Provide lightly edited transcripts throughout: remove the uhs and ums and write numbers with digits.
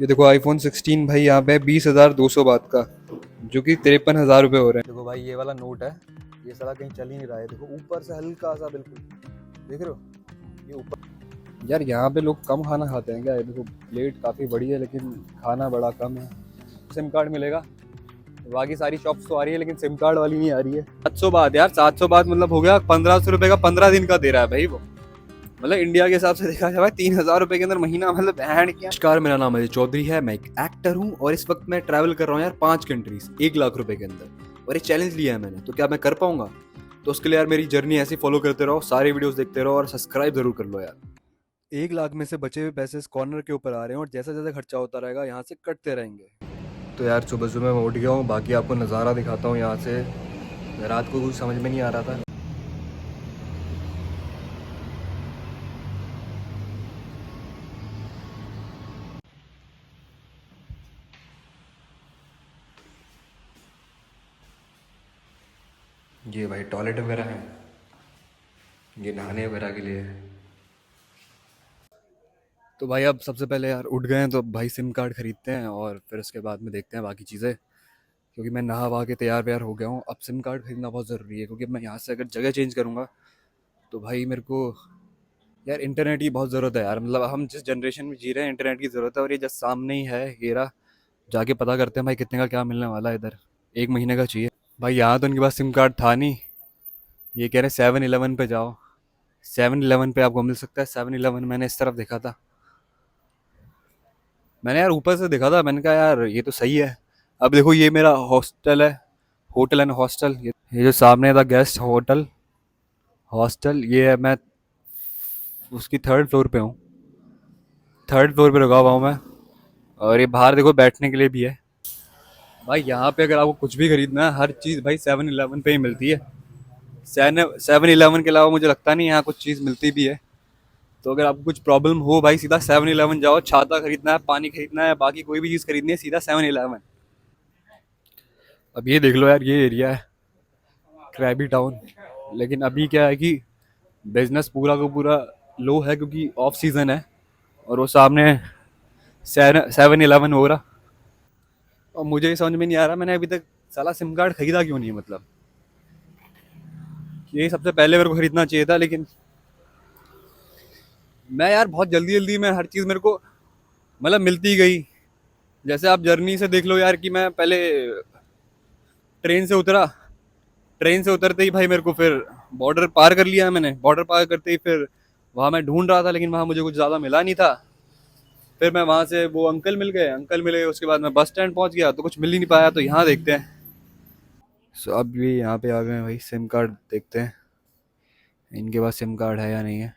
ये देखो आईफोन 16 भाई यहाँ पे 20,200 बात का, जो कि 53,000 रुपये हो रहे हैं। देखो भाई ये वाला नोट है, ये साला कहीं चल ही नहीं रहा है। देखो ऊपर से हल्का सा, बिल्कुल देख रहे हो ये ऊपर। यार यहाँ पे लोग कम खाना खाते हैं क्या? ये देखो प्लेट काफ़ी बड़ी है लेकिन खाना बड़ा कम है। सिम कार्ड मिलेगा, बाकी सारी शॉप्स तो आ रही है लेकिन सिम कार्ड वाली नहीं आ रही है। 700 बात यार, 700 बात मतलब हो गया 1,500 रुपये का, 15 दिन का दे रहा है भाई वो। मतलब इंडिया के हिसाब से देखा जाए 3,000 रुपए के अंदर महीना, मतलब बैंड क्या। नमस्कार, मेरा नाम अजय चौधरी है, मैं एक एक्टर हूँ और इस वक्त मैं ट्रैवल कर रहा हूँ यार 5 कंट्रीज 1 लाख रुपए के अंदर। और ये चैलेंज लिया है मैंने, तो क्या मैं कर पाऊंगा? तो उसके लिए यार मेरी जर्नी ऐसी फॉलो करते रहो, सारे वीडियोस देखते रहो और सब्सक्राइब जरूर कर लो यार। 1 लाख में से बचे हुए पैसे इस कॉर्नर के ऊपर आ रहे हैं और जैसा जैसा खर्चा होता रहेगा यहाँ से कटते रहेंगे। तो यार सुबह सुबह मैं उठ गया हूँ, बाकी आपको नज़ारा दिखाता हूँ यहाँ से। रात को कुछ समझ में नहीं आ रहा था। ये भाई टॉयलेट वगैरह है, ये नहाने वगैरह के लिए है। तो भाई अब सबसे पहले यार उठ गए हैं तो भाई सिम कार्ड खरीदते हैं और फिर उसके बाद में देखते हैं बाकी चीज़ें। क्योंकि मैं नहा वहा के तैयार व्यार हो गया हूँ, अब सिम कार्ड खरीदना बहुत ज़रूरी है क्योंकि मैं यहाँ से अगर जगह चेंज करूँगा तो भाई मेरे को यार इंटरनेट की बहुत ज़रूरत है यार। मतलब हम जिस जनरेशन में जी रहे हैं इंटरनेट की ज़रूरत है, और ये जस्ट सामने ही है हीरा। जाके पता करते हैं भाई कितने का क्या मिलने वाला है इधर। 1 महीने का चाहिए भाई। यहाँ तो उनके पास सिम कार्ड था नहीं, ये कह रहे 7-Eleven पे जाओ। 7-Eleven पे आपको मिल सकता है। 7-Eleven मैंने इस तरफ देखा था, मैंने यार ऊपर से देखा था, मैंने कहा यार ये तो सही है। अब देखो ये मेरा हॉस्टल है, होटल एंड हॉस्टल। ये जो सामने था गेस्ट होटल हॉस्टल, ये है। मैं उसकी 3rd फ्लोर पे हूँ, 3rd फ्लोर पे रुका हुआ हूँ मैं। और ये बाहर देखो बैठने के लिए भी है। भाई यहाँ पे अगर आपको कुछ भी खरीदना है, हर चीज़ भाई 7-Eleven पे ही मिलती है। 7-Eleven के अलावा मुझे लगता नहीं यहाँ कुछ चीज़ मिलती भी है। तो अगर आपको कुछ प्रॉब्लम हो भाई, सीधा 7-Eleven जाओ। छाता खरीदना है, पानी खरीदना है, बाकी कोई भी चीज़ खरीदनी है, सीधा 7-Eleven। अब ये देख लो यार, ये एरिया है क्रैबी टाउन। लेकिन अभी क्या है कि बिजनेस पूरा का पूरा लो है क्योंकि ऑफ सीजन है। और वो सामने 7-Eleven हो रहा। और मुझे ये समझ में नहीं आ रहा मैंने अभी तक साला सिम कार्ड खरीदा क्यों नहीं। मतलब ये सबसे पहले मेरे को खरीदना चाहिए था, लेकिन मैं यार बहुत जल्दी जल्दी में हर चीज़ मेरे को मतलब मिलती गई। जैसे आप जर्नी से देख लो यार कि मैं पहले ट्रेन से उतरा, ट्रेन से उतरते ही भाई मेरे को फिर बॉर्डर पार कर लिया मैंने। बॉर्डर पार करते ही फिर वहाँ मैं ढूंढ रहा था लेकिन वहाँ मुझे कुछ ज़्यादा मिला नहीं था। फिर मैं वहाँ से वो अंकल मिल गए, अंकल मिले, उसके बाद मैं बस स्टैंड पहुँच गया तो कुछ मिल ही नहीं पाया। तो यहाँ देखते हैं। सो अब भी यहाँ पे आ गए हैं भाई, सिम कार्ड देखते हैं इनके पास सिम कार्ड है या नहीं है।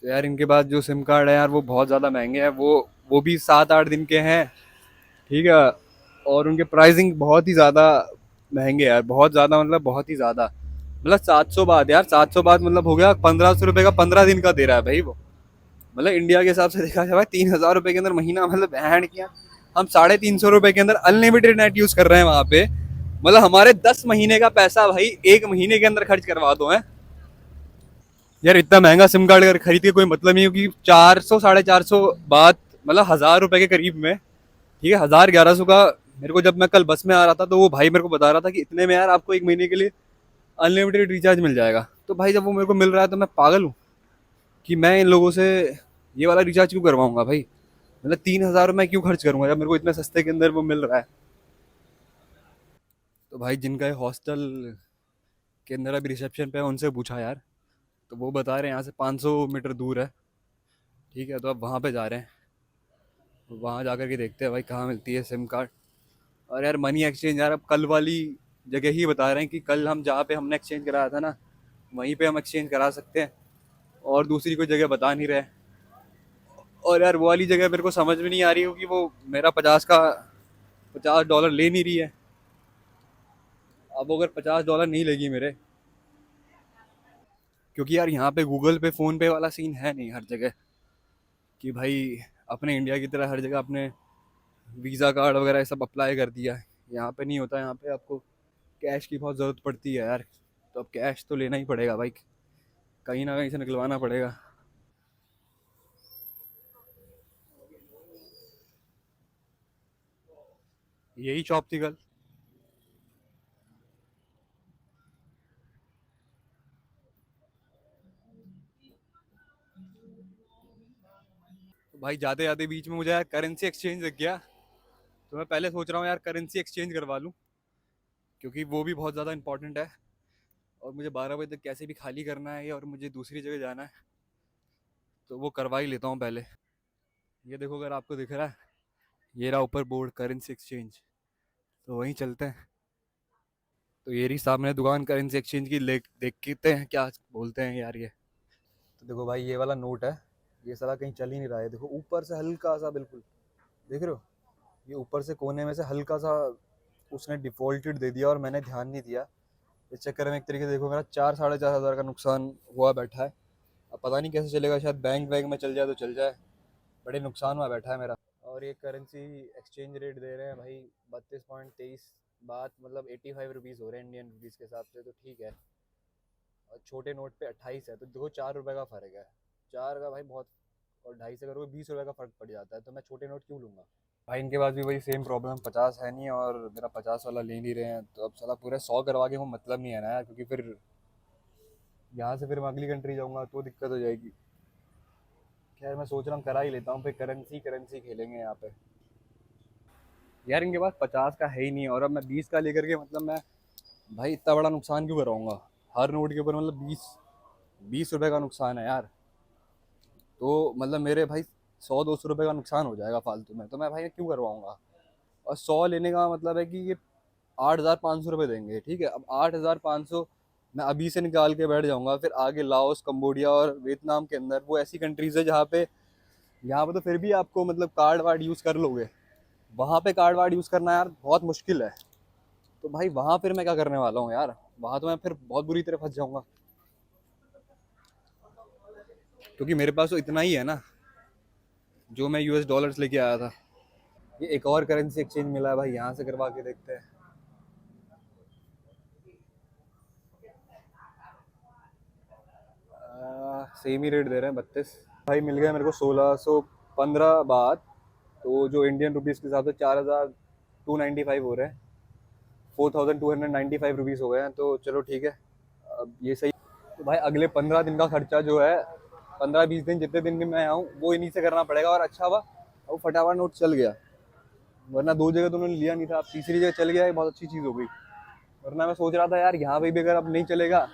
तो यार इनके पास जो सिम कार्ड है यार वो बहुत ज़्यादा महंगे हैं। वो भी 7-8 दिन के हैं, ठीक है। और उनके प्राइसिंग बहुत ही ज़्यादा महंगे यार, बहुत ज़्यादा, मतलब बहुत ही ज़्यादा। मतलब 700 बात यार, 700 बात मतलब हो गया 1,500 रुपये का, 15 दिन का दे रहा है भाई वो। मतलब इंडिया के हिसाब से देखा जाए 3,000 रुपये के अंदर महीना, मतलब बैंड किया। हम 350 रुपये के अंदर अनलिमिटेड नेट यूज़ कर रहे हैं वहाँ पे। मतलब हमारे 10 महीने का पैसा भाई 1 महीने के अंदर खर्च करवा दो है। यार इतना महंगा सिम कार्ड अगर खरीद के कोई मतलब नहीं, क्योंकि 400 450 बात मतलब 1,000 रुपए के करीब में, ठीक है। 1,000 1,100 का। मेरे को जब मैं कल बस में आ रहा था तो वो भाई मेरे को बता रहा था कि इतने में यार आपको 1 महीने के लिए अनलिमिटेड रिचार्ज मिल जाएगा। तो भाई जब वो मेरे को मिल रहा है तो मैं पागल हूँ कि मैं इन लोगों से ये वाला रिचार्ज क्यों करवाऊंगा भाई। मतलब 3,000 मैं क्यों खर्च करूंगा जब मेरे को इतने सस्ते के अंदर वो मिल रहा है। तो भाई जिनका ये हॉस्टल के अंदर अभी रिसेप्शन पे है उनसे पूछा यार, तो वो बता रहे हैं यहाँ से 500 मीटर दूर है, ठीक है। तो अब वहाँ पे जा रहे हैं, वहाँ जा कर के देखते हैं भाई कहाँ मिलती है सिम कार्ड। और यार मनी एक्सचेंज यार अब कल वाली जगह ही बता रहे हैं कि कल हम जहाँ पे हमने एक्सचेंज कराया था ना, वहीं पे हम एक्सचेंज करा सकते हैं। और दूसरी कोई जगह बता नहीं रहे। और यार वो वाली जगह मेरे को समझ में नहीं आ रही क्योंकि वो मेरा 50 डॉलर ले नहीं रही है। अब अगर $50 नहीं लेगी मेरे, क्योंकि यार यहाँ पे गूगल पे फ़ोन पे वाला सीन है नहीं हर जगह कि भाई अपने इंडिया की तरह हर जगह अपने वीज़ा कार्ड वगैरह सब अप्लाई कर दिया है। यहाँ पे नहीं होता, यहाँ पे आपको कैश की बहुत ज़रूरत पड़ती है यार। तो अब कैश तो लेना ही पड़ेगा भाई, कहीं ना कहीं से निकलवाना पड़ेगा। यही शॉप थी कल। तो भाई जाते जाते बीच में मुझे यार करेंसी एक्सचेंज दिख गया। तो मैं पहले सोच रहा हूँ यार करेंसी एक्सचेंज करवा लूँ, क्योंकि वो भी बहुत ज़्यादा इंपॉर्टेंट है। और मुझे 12 बजे तक कैसे भी खाली करना है और मुझे दूसरी जगह जाना है, तो वो करवा ही लेता हूँ पहले। ये देखो अगर आपको दिख रहा है, ये रहा ऊपर बोर्ड करेंसी एक्सचेंज, तो वहीं चलते हैं। तो ये रही सामने दुकान करेंसी एक्सचेंज की, देखते हैं क्या बोलते हैं यार ये। तो देखो भाई ये वाला नोट है, ये साला कहीं चल ही नहीं रहा है। देखो ऊपर से हल्का सा बिल्कुल, देख रहे हो, ये ऊपर से कोने में से हल्का सा उसने डिफॉल्टेड दे दिया और मैंने ध्यान नहीं दिया। इस चक्कर में एक तरीके से देखो मेरा 4-4.5 हज़ार का नुकसान हुआ बैठा है। अब पता नहीं कैसे चलेगा, शायद बैंक वैंक में चल जाए तो चल जाए, बड़े नुकसान हुआ बैठा है मेरा। और ये करेंसी एक्सचेंज रेट दे रहे हैं भाई 32.23 बात, मतलब 85 रुपीज़ हो रहे हैं इंडियन रुपीज़ के हिसाब से, तो ठीक है। और छोटे नोट पे 28 है, तो देखो 4 रुपये का फ़र्क है। चार का भाई बहुत, और 2.5 से करोगे 20 रुपये का फ़र्क पड़ जाता है, तो मैं छोटे नोट क्यों लूँगा। भाई इनके पास भी वही सेम प्रॉब्लम, 50 है नहीं और मेरा 50 वाला ले नहीं रहे हैं, तो अब साला पूरे 100 करवा के वो मतलब नहीं है ना यार, क्योंकि फिर यहाँ से फिर मैं अगली कंट्री जाऊँगा तो दिक्कत हो जाएगी। खैर मैं सोच रहा हूँ करा ही लेता हूँ, फिर करेंसी करेंसी खेलेंगे यहाँ पे। यार इनके पास 50 का है ही नहीं, और अब मैं 20 का लेकर के मतलब मैं भाई इतना बड़ा नुकसान क्यों कराऊंगा। हर नोट के ऊपर मतलब 20 20 रुपए का नुकसान है यार। तो मतलब मेरे भाई 100-200 रुपये का नुकसान हो जाएगा फालतू में, तो मैं भाई क्यों करवाऊंगा। और 100 लेने का मतलब है कि ये 8,500 रुपये देंगे, ठीक है। अब 8,500 मैं अभी से निकाल के बैठ जाऊंगा, फिर आगे लाओस कम्बोडिया और वियतनाम के अंदर वो ऐसी कंट्रीज है जहाँ पे, यहाँ पे तो फिर भी आपको मतलब कार्ड वार्ड यूज़ कर लोगे, वहाँ पे कार्ड वार्ड यूज़ करना यार बहुत मुश्किल है। तो भाई वहाँ फिर मैं क्या करने वाला हूँ यार, वहाँ तो मैं फिर बहुत बुरी तरह फंस जाऊंगा, क्योंकि मेरे पास तो इतना ही है ना जो मैं US डॉलर्स लेके आया था। ये एक और करेंसी एक्सचेंज मिला है भाई, यहाँ से करवा के देखते हैं। सेम ही रेट दे रहे हैं 32। भाई मिल गया मेरे को 1615 बात, तो जो इंडियन रुपीज़ के हिसाब से 4,295 हो रहे हैं, 4,295 रुपीज़ हो गए हैं, तो चलो ठीक है। अब ये सही। तो भाई अगले 15 दिन का खर्चा जो है, 15-20 दिन जितने दिन भी मैं आऊँ वो इन्हीं से करना पड़ेगा। और अच्छा हुआ वो फटाफट नोट चल गया, वरना 2 जगह तो उन्होंने लिया नहीं था, अब तीसरी जगह चल गया, ये बहुत अच्छी चीज़ हो गई। वरना मैं सोच रहा था यार यहाँ पे भी अगर अब नहीं चलेगा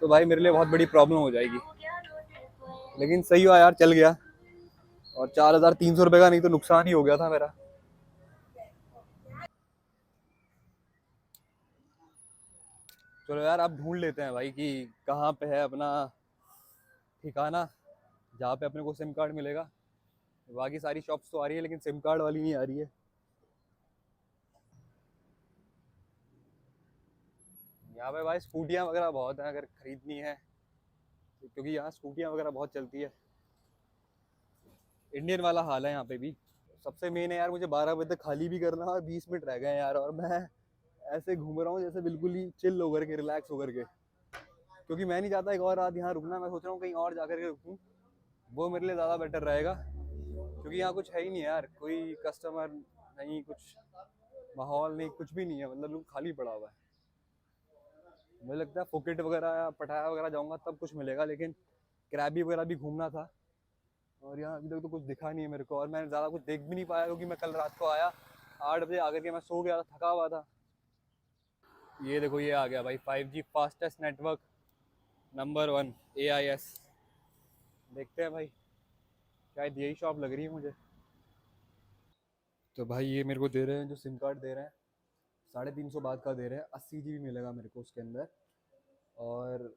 तो भाई मेरे लिए बहुत बड़ी प्रॉब्लम हो जाएगी। लेकिन सही हुआ यार चल गया, और 4,300 रुपये का नहीं तो नुकसान ही हो गया था मेरा। चलो यार अब ढूंढ लेते हैं भाई कि कहाँ पे है अपना ठिकाना, जहाँ पे अपने को सिम कार्ड मिलेगा। बाकी सारी शॉप्स तो आ रही है लेकिन सिम कार्ड वाली नहीं आ रही है। यहाँ पे भाई स्कूटियाँ वगैरह बहुत हैं अगर खरीदनी है, क्योंकि यहाँ स्कूटियाँ वगैरह बहुत चलती है। इंडियन वाला हाल है यहाँ पे भी। सबसे मेन है यार, मुझे 12 बजे तक खाली भी करना है और 20 मिनट रह गए हैं यार, और मैं ऐसे घूम रहा हूँ जैसे बिल्कुल ही चिल होकर के, रिलैक्स होकर के, क्योंकि मैं नहीं चाहता एक और रात यहाँ रुकना। मैं सोच रहा हूँ कहीं और जाकर के रुकूँ, वो मेरे लिए ज़्यादा बेटर रहेगा, क्योंकि यहाँ कुछ है ही नहीं यार, कोई कस्टमर नहीं, कुछ माहौल नहीं, कुछ भी नहीं है, मतलब लोग खाली पड़ा हुआ है। मुझे लगता है फुकेट वगैरह या पटाया वगैरह जाऊँगा तब कुछ मिलेगा, लेकिन क्रैबी वगैरह भी घूमना था, और यहाँ अभी तक तो कुछ दिखा नहीं है मेरे को, और मैं ज़्यादा कुछ देख भी नहीं पाया क्योंकि मैं कल रात को आया 8 बजे आकर के मैं सो गया था, थका हुआ था। ये देखो ये आ गया भाई 5G fastest network number 1 AIS। देखते हैं भाई, शायद यही शॉप लग रही है मुझे। तो भाई ये मेरे को दे रहे हैं, जो सिम कार्ड दे रहे हैं 350 बात का दे रहे हैं, 80 GB मिलेगा मेरे को उसके अंदर। और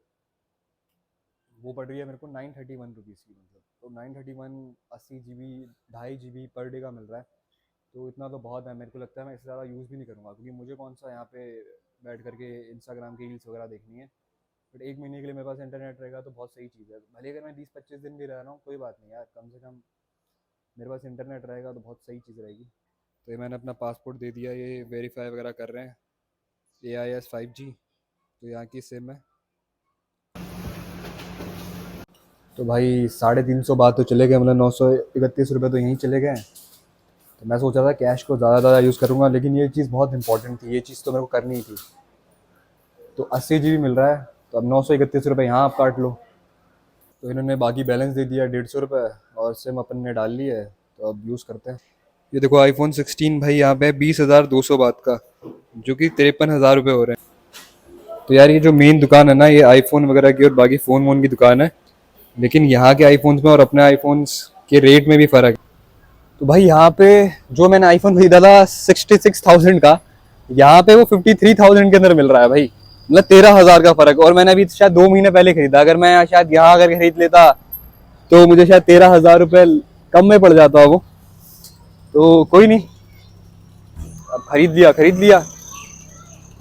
वो पड़ रही है मेरे को 931 रुपीज़ की, मतलब तो 931, 80 GB, 2.5 GB पर डे का मिल रहा है। तो इतना तो बहुत है, मेरे को लगता है मैं इससे ज़्यादा यूज़ भी नहीं करूँगा, क्योंकि मुझे कौन सा यहाँ पे बैठ करके इंस्टाग्राम की रील्स वगैरह देखनी है। बट एक महीने के लिए मेरे पास इंटरनेट रहेगा तो बहुत सही चीज़ है। भले अगर मैं 20-25 दिन भी रह रहा हूँ कोई बात नहीं यार, कम से कम मेरे पास इंटरनेट रहेगा तो बहुत सही चीज़ रहेगी। तो ये मैंने अपना पासपोर्ट दे दिया, ये वेरीफाई वगैरह कर रहे हैं, AIS 5G, तो यहाँ की सिम है। तो भाई 350 बात तो चले गए, मतलब 931 रुपये तो यहीं चले गए। तो मैं सोचा था कैश को ज़्यादा यूज़ करूँगा, लेकिन ये चीज़ बहुत इंपॉर्टेंट थी, ये चीज़ तो मेरे को करनी ही थी। तो 80 GB मिल रहा है, तो अब 931 रुपये यहाँ आप काट लो। तो इन्होंने बाकी बैलेंस दे दिया 150 रुपये, और सिम अपन ने डाल ली है, तो अब यूज़ करते हैं। ये देखो आईफोन 16 भाई यहाँ पे 20,200 बात का, जो कि 53,000 रुपये हो रहे हैं। तो यार ये जो मेन दुकान है ना, ये आईफोन वगैरह की और बाकी फ़ोन वोन की दुकान है, लेकिन यहाँ के आईफोन्स में और अपने आईफोन्स के रेट में भी फ़र्क है। तो भाई यहाँ पे जो मैंने आईफोन खरीदा था 66,000 का, यहाँ पे वो 53,000 के अंदर मिल रहा है भाई। मतलब 13,000 का फ़र्क। और मैंने अभी शायद 2 महीने पहले खरीदा, अगर मैं शायद यहाँ अगर खरीद लेता तो मुझे शायद 13,000 रुपये कम में पड़ जाता वो। तो कोई नहीं, अब खरीद लिया।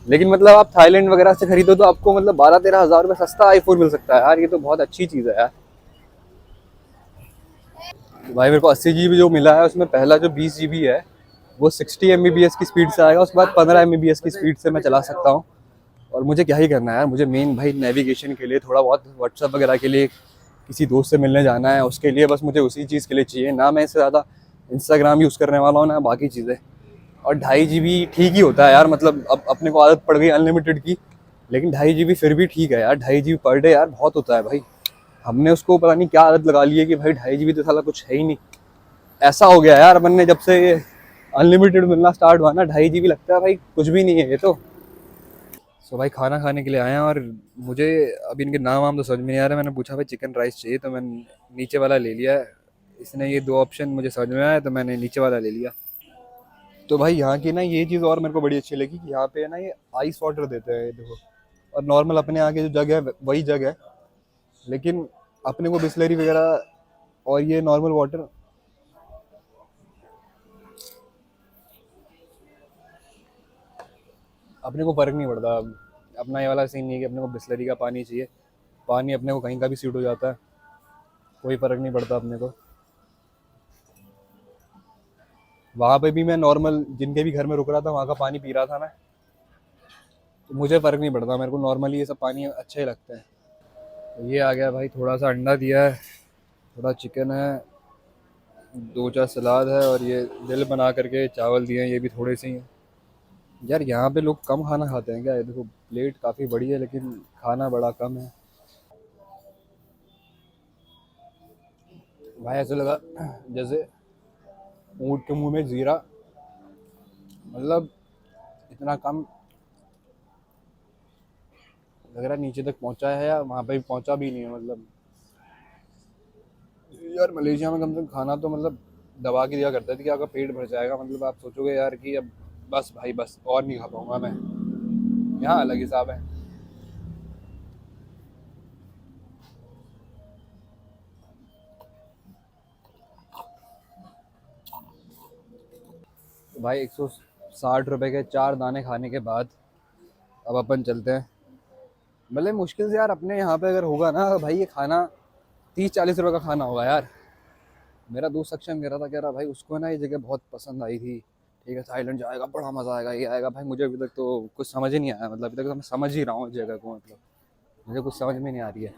लेकिन मतलब आप थाईलैंड वगैरह से खरीदो तो आपको मतलब 12-13 हज़ार रुपये सस्ता आईफोन मिल सकता है यार, ये तो बहुत अच्छी चीज़ है यार। तो भाई मेरे को 80 GB जो मिला है, उसमें पहला जो 20 GB है वो 60 MBps की स्पीड से आएगा, उसके बाद 15 MBps की स्पीड से मैं चला सकता हूँ। और मुझे क्या ही करना है यार, मुझे मेन भाई नेविगेशन के लिए, थोड़ा बहुत व्हाट्सअप वगैरह के लिए, किसी दोस्त से मिलने जाना है उसके लिए, बस मुझे उसी चीज़ के लिए चाहिए। ना मैं इससे ज़्यादा इंस्टाग्राम यूज़ करने वाला हूँ, ना बाकी चीज़ें। और 2.5 GB ठीक ही होता है यार, मतलब अब अपने को आदत पड़ गई अनलिमिटेड की, लेकिन 2.5 GB फिर भी ठीक है यार। 2.5 GB पर डे यार बहुत होता है भाई। हमने उसको पता नहीं क्या आदत लगा ली है कि भाई 2.5 GB तो साला कुछ है ही नहीं। ऐसा हो गया यार, अपन ने जब से ये अनलिमिटेड मिलना स्टार्ट हुआ ना, 2.5 GB लगता है भाई कुछ भी नहीं है ये तो। सो भाई खाना खाने के लिए आए हैं, और मुझे अब इनके नाम वाम तो समझ में नहीं आ रहा। मैंने पूछा भाई चिकन राइस चाहिए, तो मैंने नीचे वाला ले लिया है। इसने ये दो ऑप्शन मुझे समझ में आया, तो मैंने नीचे वाला ले लिया। तो भाई यहाँ की ना ये चीज़ और मेरे को बड़ी अच्छी लगी कि यहाँ पे ना ये आइस वाटर देते हैं, ये देखो। और नॉर्मल अपने यहाँ के जो जग है वही जग है, लेकिन अपने को बिस्लरी वगैरह और ये नॉर्मल वाटर, अपने को फ़र्क नहीं पड़ता। अपना ये वाला सीन नहीं है कि अपने को बिस्लरी का पानी चाहिए। पानी अपने को कहीं का भी सूट हो जाता है, कोई फ़र्क नहीं पड़ता अपने को। वहाँ पे भी मैं नॉर्मल जिनके भी घर में रुक रहा था वहाँ का पानी पी रहा था मैं, तो मुझे फ़र्क नहीं पड़ता। मेरे को नॉर्मली ये सब पानी अच्छा ही लगता है। तो ये आ गया भाई, थोड़ा सा अंडा दिया है, थोड़ा चिकन है, दो चार सलाद है, और ये दिल बना करके चावल दिए हैं, ये भी थोड़े से ही हैं। यार यहाँ पे लोग कम खाना खाते हैं क्या? ये देखो प्लेट काफ़ी बड़ी है, लेकिन खाना बड़ा कम है। भाई ऐसा लगा जैसे ऊँट के मुंह में जीरा, मतलब इतना कम लग रहा है नीचे तक पहुँचा है, या वहाँ पे भी पहुँचा भी नहीं है मतलब। यार मलेशिया में कम से कम खाना तो मतलब दबा के दिया करते थे कि आपका पेट भर जाएगा, मतलब आप सोचोगे यार कि अब बस भाई बस और नहीं खा पाऊंगा मैं। यहाँ अलग हिसाब है। तो भाई 160 रुपये के 4 दाने खाने के बाद अब अपन चलते हैं। मतलब मुश्किल से यार अपने यहाँ पे अगर होगा ना भाई ये खाना, 30-40 रुपये का खाना होगा यार। मेरा दोस्त अक्षय कह रहा था, कह रहा भाई उसको ना ये जगह बहुत पसंद आई थी, ठीक है थाईलैंड जाएगा बड़ा मज़ा आएगा, ये आएगा। भाई मुझे अभी तक तो कुछ समझ ही नहीं आया, मतलब अभी तक तो मैं समझ ही रहा हूँ इस जगह को, मतलब मुझे कुछ समझ में नहीं आ रही है।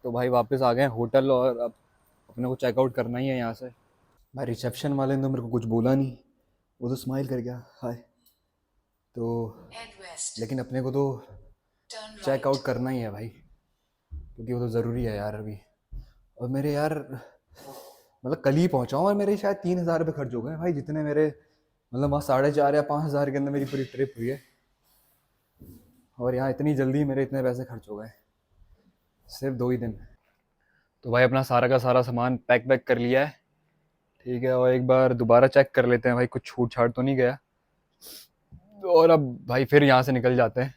तो भाई वापस आ गए हैं होटल, और अब अपने को चेकआउट करना ही है यहाँ से। भाई रिसेप्शन वाले ने तो मेरे को कुछ बोला नहीं, वो तो स्माइल कर गया हाय। तो लेकिन अपने को तो चेकआउट करना ही है भाई, क्योंकि वो तो ज़रूरी है यार अभी। और मेरे यार मतलब कल ही पहुंचा हूँ, और मेरे शायद 3,000 रुपये खर्च हो गए भाई, जितने मेरे मतलब वहाँ 4,500 या 5,000 के अंदर मेरी पूरी ट्रिप हुई है। और यहाँ इतनी जल्दी मेरे इतने पैसे खर्च हो गए, सिर्फ 2 ही दिन। तो भाई अपना सारा का सारा सामान पैक वैक कर लिया है, ठीक है। और एक बार दोबारा चेक कर लेते हैं भाई कुछ छूट छाट तो नहीं गया। और अब भाई फिर यहाँ से निकल जाते हैं।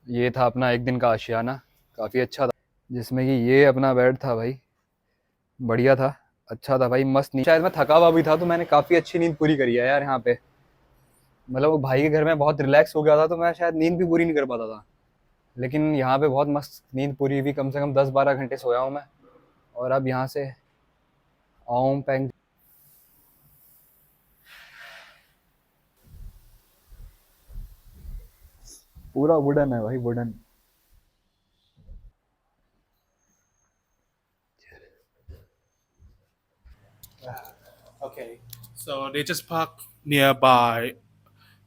ये था अपना एक दिन का आशियाना, काफ़ी अच्छा था, जिसमें कि ये अपना बेड था भाई, बढ़िया था, अच्छा था भाई, मस्त नींद। शायद मैं थका हुआ भी था, तो मैंने काफ़ी अच्छी नींद पूरी करी है यार यहाँ पे। मतलब वो भाई के घर में बहुत रिलैक्स हो गया था, तो मैं शायद नींद भी पूरी नहीं कर पाता था, लेकिन यहाँ पे बहुत मस्त नींद पूरी हुई, कम से कम 10-12 घंटे सोया हूँ मैं। और अब यहाँ से आऊँ पैंग, पूरा वुडन है भाई, wooden. Okay. So they just park nearby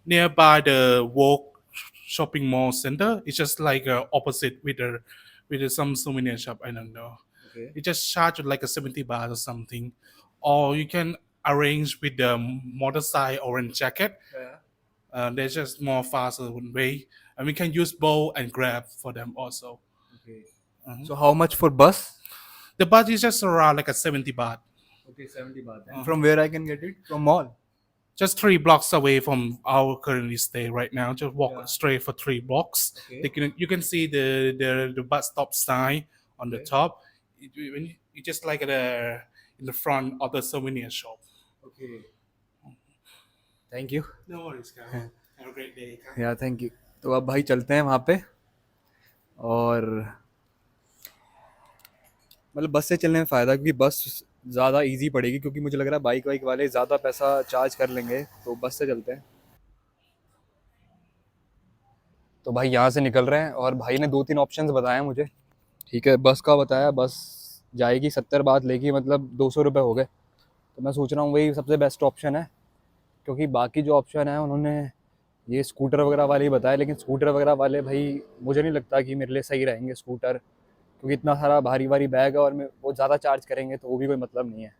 the Walk shopping mall center. It's just like opposite with some souvenir shop. I don't know. Okay. You just charge like a 70 baht or something, or you can arrange with the motorcycle orange jacket. Yeah. They're just more faster way, and we can use Bolt and Grab for them also. Okay. Mhm. So how much for bus? The bus is just around like a 70 baht. Okay, 70 baht. And Uh-huh. from where I can get it? From mall. Just 3 blocks away from our currently stay right now. Just walk Yeah. straight for 3 blocks. Okay. You can see the bus stop sign on the Okay. top. You just like in the front of the souvenir shop. Okay. Thank you. No worries, guys. Have a great day. guys. या thank you. तो अब भाई चलते हैं वहाँ पे, और मतलब बस से चलने में फ़ायदा, क्योंकि बस ज़्यादा इजी पड़ेगी, क्योंकि मुझे लग रहा है बाइक वाइक वाले ज़्यादा पैसा चार्ज कर लेंगे, तो बस से चलते हैं। तो भाई यहाँ से निकल रहे हैं, और भाई ने 2-3 ऑप्शंस बताए मुझे। ठीक है, बस का बताया, बस जाएगी 70 बात लेगी, मतलब 200 रुपये हो गए। तो मैं सोच रहा हूँ वही सबसे बेस्ट ऑप्शन है, क्योंकि बाकी जो ऑप्शन है उन्होंने ये स्कूटर वगैरह वाले ही बताए, लेकिन स्कूटर वगैरह वाले भाई मुझे नहीं लगता कि मेरे लिए सही रहेंगे स्कूटर, क्योंकि इतना सारा भारी भारी बैग है, और मैं वो ज़्यादा चार्ज करेंगे तो वो भी कोई मतलब नहीं है।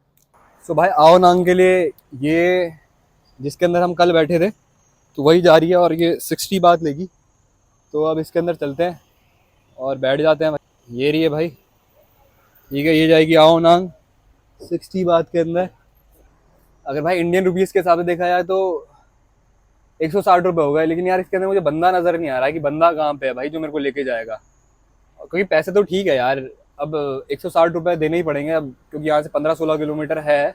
सो भाई आओ नांग के लिए ये जिसके अंदर हम कल बैठे थे, तो वही जा रही है, और ये 60 बात लेगी। तो अब इसके अंदर चलते हैं और बैठ जाते हैं। ये रही है भाई, ठीक है, ये जाएगी आओ नांग 60 बात के अंदर। अगर भाई इंडियन रुपीज़ के हिसाब से देखा जाए तो 160 रुपये हो गए, लेकिन यार इसके अंदर मुझे बंदा नज़र नहीं आ रहा है कि बंदा कहाँ पे है भाई जो मेरे को लेके जाएगा, क्योंकि पैसे तो ठीक है यार, अब 160 रुपये देने ही पड़ेंगे अब, क्योंकि यहाँ से 15-16 किलोमीटर है,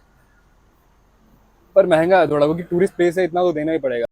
पर महंगा है थोड़ा, क्योंकि टूरिस्ट प्लेस है, इतना तो देना ही पड़ेगा।